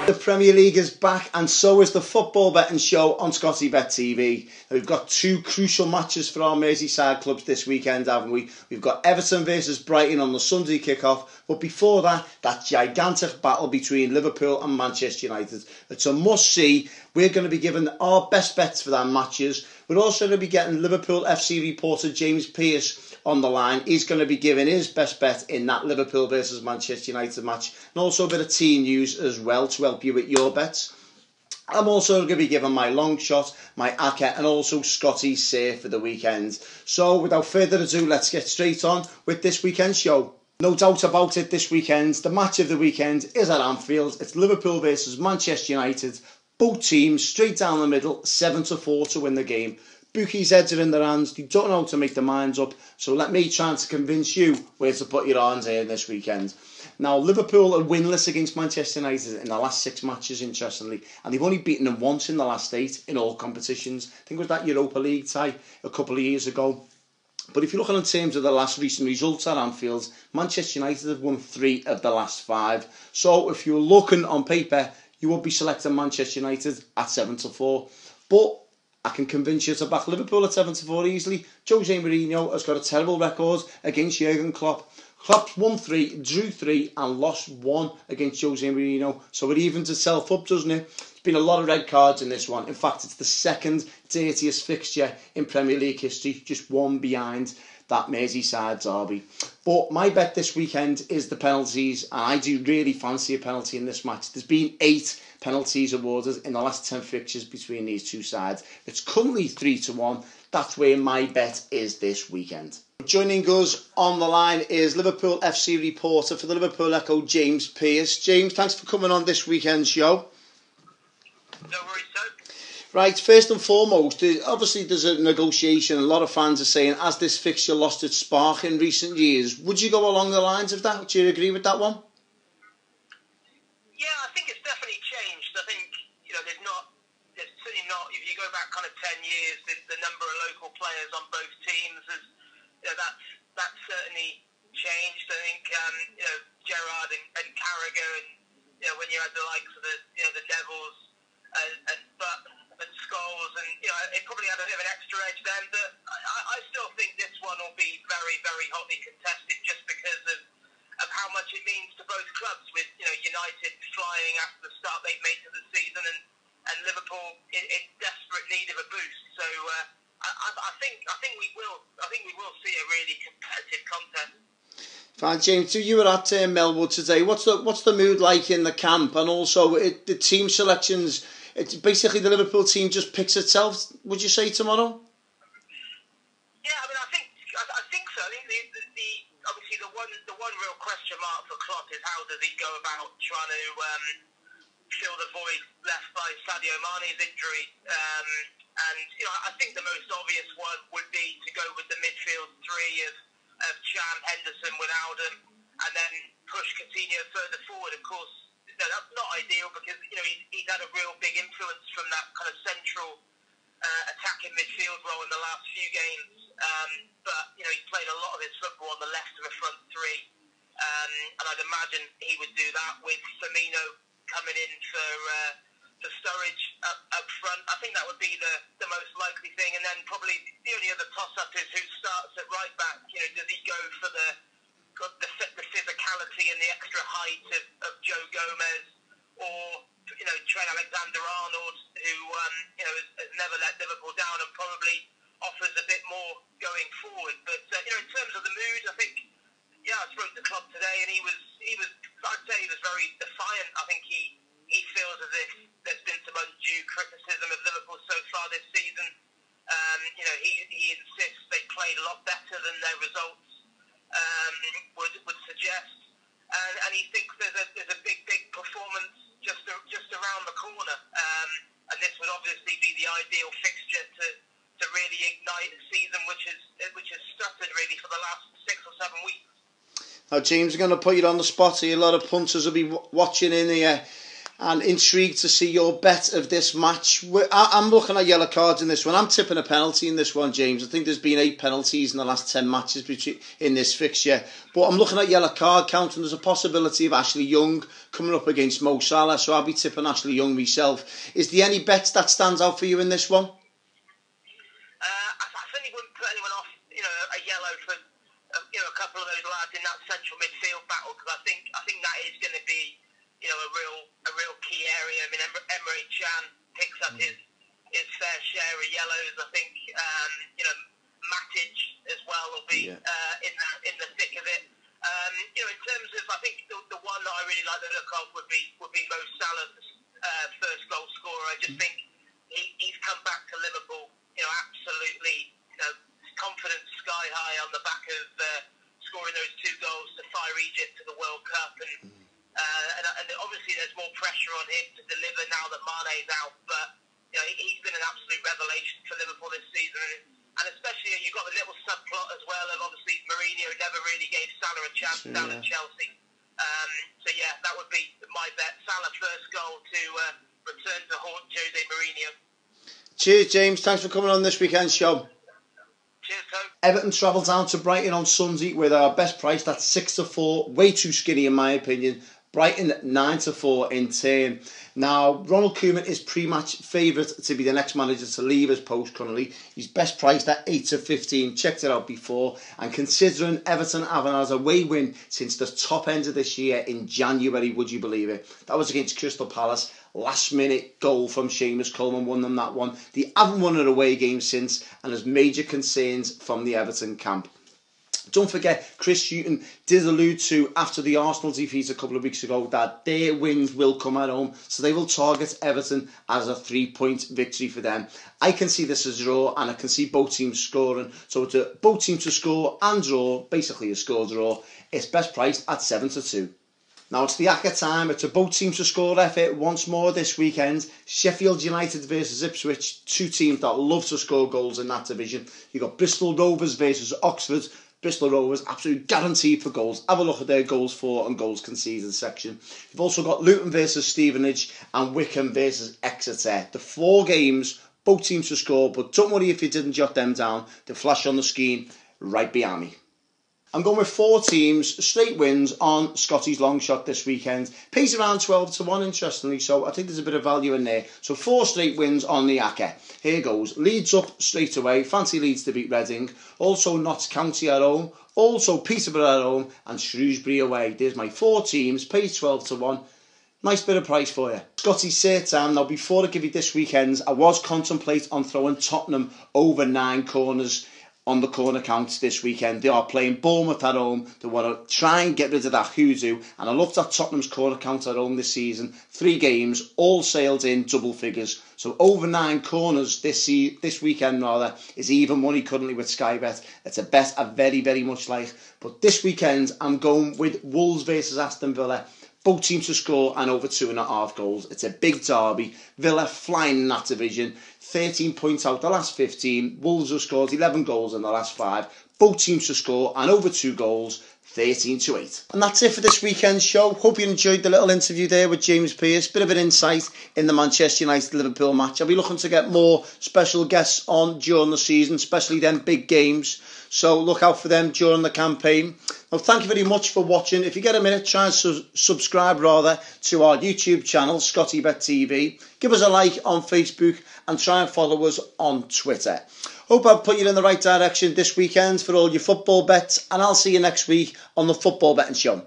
The Premier League is back, and so is the football betting show on Scotty Bet TV. We've got two crucial matches for our Merseyside clubs this weekend, haven't we? We've got Everton versus Brighton on the Sunday kickoff, but before that gigantic battle between Liverpool and Manchester United. It's a must-see. We're going to be giving our best bets for that matches. We're also going to be getting Liverpool FC reporter James Pearce on the line. He's going to be giving his best bet in that Liverpool versus Manchester United match, and also a bit of team news as well to help you with your bets. I'm also going to be giving my long shot, my ACCA, and also Scotty's save for the weekend. So without further ado, let's get straight on with this weekend's show. No doubt about it, this weekend, the match of the weekend is at Anfield. It's Liverpool versus Manchester United. Both teams straight down the middle, 7-4 to win the game. Bookies' heads are in their hands. They don't know how to make their minds up. So let me try to convince you where to put your hands here this weekend. Now, Liverpool are winless against Manchester United in the last 6 matches, interestingly. And they've only beaten them once in the last 8 in all competitions. I think it was that Europa League tie a couple of years ago. But if you're looking in terms of the last recent results at Anfield, Manchester United have won 3 of the last 5. So if you're looking on paper, you would be selecting Manchester United at 7-4. But I can convince you to back Liverpool at 7-4 easily. Jose Mourinho has got a terrible record against Jurgen Klopp. Klopp's won 3, drew 3 and lost 1 against Jose Mourinho. So it evens itself up, doesn't it? There's been a lot of red cards in this one. In fact, it's the second dirtiest fixture in Premier League history, just one behind that Merseyside derby. But my bet this weekend is the penalties, and I do really fancy a penalty in this match. There's been 8 penalties awarded in the last 10 fixtures between these two sides. It's currently 3-1. That's where my bet is this weekend. Joining us on the line is Liverpool FC reporter for the Liverpool Echo, James Pearce. James, thanks for coming on this weekend's show. No worries, sir. Right, first and foremost, obviously there's a negotiation. A lot of fans are saying, has this fixture lost its spark in recent years? Would you go along the lines of that? Do you agree with that one? Yeah, I think it's definitely changed. I think, there's certainly not, if you go back kind of 10 years, the number of local players on both teams, that's certainly changed. I think, Gerrard and Carragher and, when you had the likes of the Devils and Butt and Scholes, and it probably had a bit of an extra edge then, but I still think this one will be very, very hotly contested just because of how much it means to both clubs, with United flying after the start they've made to the season, and Liverpool in desperate need of a boost. So I think we will see a really competitive contest. Fine, James. So you were at Melwood today. What's the mood like in the camp, and also the team selections? It's basically the Liverpool team just picks itself. Would you say tomorrow? Yeah, I mean, I think so. I think obviously the one real question mark for Klopp is how does he go about trying to fill the void left by Sadio Mane's injury. And I think the most obvious one would be to go with the midfield 3 of Chan, Henderson, Wijnaldum, and then push Coutinho further forward. Of course, that's not ideal because he's had a real big influence from that kind of central attacking midfield role in the last few games. But he's played a lot of his football on the left of a front 3, and I'd imagine he would do that with Firmino coming in for Sturridge up front. I think that would be the most likely thing, and then probably the only other toss-up is who starts at right back. Does he go for the physicality and the extra height of Joe Gomez, or Trent Alexander-Arnold, who has never let Liverpool down and probably offers a bit more going forward. But in terms of the mood, I think I spoke to Klopp today, and he was I'd say he was very defiant. I think he feels as if there's been some undue criticism of Liverpool so far this season. He insists they played a lot better than their results would suggest, and he thinks there's a big performance just around the corner, and this would obviously be the ideal fixture to really ignite a season which has stuttered really for the last 6 or 7 weeks. Now, James, I'm going to put you on the spot here. A lot of punters will be watching in here. And intrigued to see your bet of this match. I'm looking at yellow cards in this one. I'm tipping a penalty in this one, James. I think there's been 8 penalties in the last 10 matches in this fixture. But I'm looking at yellow card count, and there's a possibility of Ashley Young coming up against Mo Salah. So I'll be tipping Ashley Young myself. Is there any bets that stands out for you in this one? I certainly wouldn't put anyone off, a yellow for, a couple of those lads in that central midfield battle, because I think that is going to be, a real key area. I mean, Emery Can picks up his fair share of yellows. I think, Matic as well will be in the thick of it. In terms of, I think the one that I really like the look of would be Mo Salah's first goal scorer. I just think he's come back to Liverpool, absolutely, confidence sky high on the back of scoring those 2 goals to fire Egypt to the World Cup, and obviously there's more pressure on him to deliver now that Mane's out, but he's been an absolute revelation for Liverpool this season, and especially you've got the little subplot as well of obviously Mourinho never really gave Salah a chance down at Chelsea. So yeah, that would be my bet. Salah first goal to return to haunt Jose Mourinho. Cheers, James. Thanks for coming on this weekend's show. Cheers, Toby. Everton travel down to Brighton on Sunday with our best price. That's 6-4. Way too skinny in my opinion. Brighton 9-4 in turn. Now, Ronald Koeman is pre-match favourite to be the next manager to leave his post currently. He's best priced at 8-15. Checked it out before. And considering Everton having had a away win since the top end of this year in January, would you believe it? That was against Crystal Palace. Last minute goal from Seamus Coleman won them that one. They haven't won an away game since, and there's major concerns from the Everton camp. Don't forget, Chris Hughton did allude to, after the Arsenal defeat a couple of weeks ago, that their wins will come at home. So they will target Everton as a 3-point victory for them. I can see this as a draw, and I can see both teams scoring. So it's both teams to score and draw, basically a score draw. It's best priced at 7-2. Now it's the ACCA time. It's a both teams to score effort once more this weekend. Sheffield United versus Ipswich, 2 teams that love to score goals in that division. You've got Bristol Rovers versus Oxford. Bristol Rovers, absolute guaranteed for goals. Have a look at their goals for and goals conceded section. You've also got Luton versus Stevenage and Wycombe versus Exeter. The 4 games, both teams to score, but don't worry if you didn't jot them down. They flash on the screen right behind me. I'm going with 4 teams, straight wins on Scotty's long shot this weekend. Pays around 12-1, interestingly, so I think there's a bit of value in there. So 4 straight wins on the ACCA. Here goes. Leeds up straight away. Fancy Leeds to beat Reading. Also Notts County at home. Also Peterborough at home. And Shrewsbury away. There's my 4 teams. Pays 12-1. Nice bit of price for you. Scotty's third time. Now, before I give you this weekend's, I was contemplating on throwing Tottenham over 9 corners on the corner count this weekend. They are playing Bournemouth at home. They want to try and get rid of that hoodoo. And I looked at Tottenham's corner count at home this season. 3 games, all sailed in double figures. So over 9 corners this weekend is even money currently with Sky Bet. It's a bet I very, very much like. But this weekend, I'm going with Wolves versus Aston Villa. Both teams to score and over 2.5 goals. It's a big derby. Villa flying in that division. 13 points out the last 15. Wolves have scored 11 goals in the last 5. Both teams to score and over 2 goals. 13-8. And that's it for this weekend's show. Hope you enjoyed the little interview there with James Pearce. Bit of an insight in the Manchester United-Liverpool match. I'll be looking to get more special guests on during the season, especially them big games. So look out for them during the campaign. Well, thank you very much for watching. If you get a minute, try and subscribe to our YouTube channel, ScottyBet TV. Give us a like on Facebook and try and follow us on Twitter. Hope I've put you in the right direction this weekend for all your football bets, and I'll see you next week on the Football Betting Show.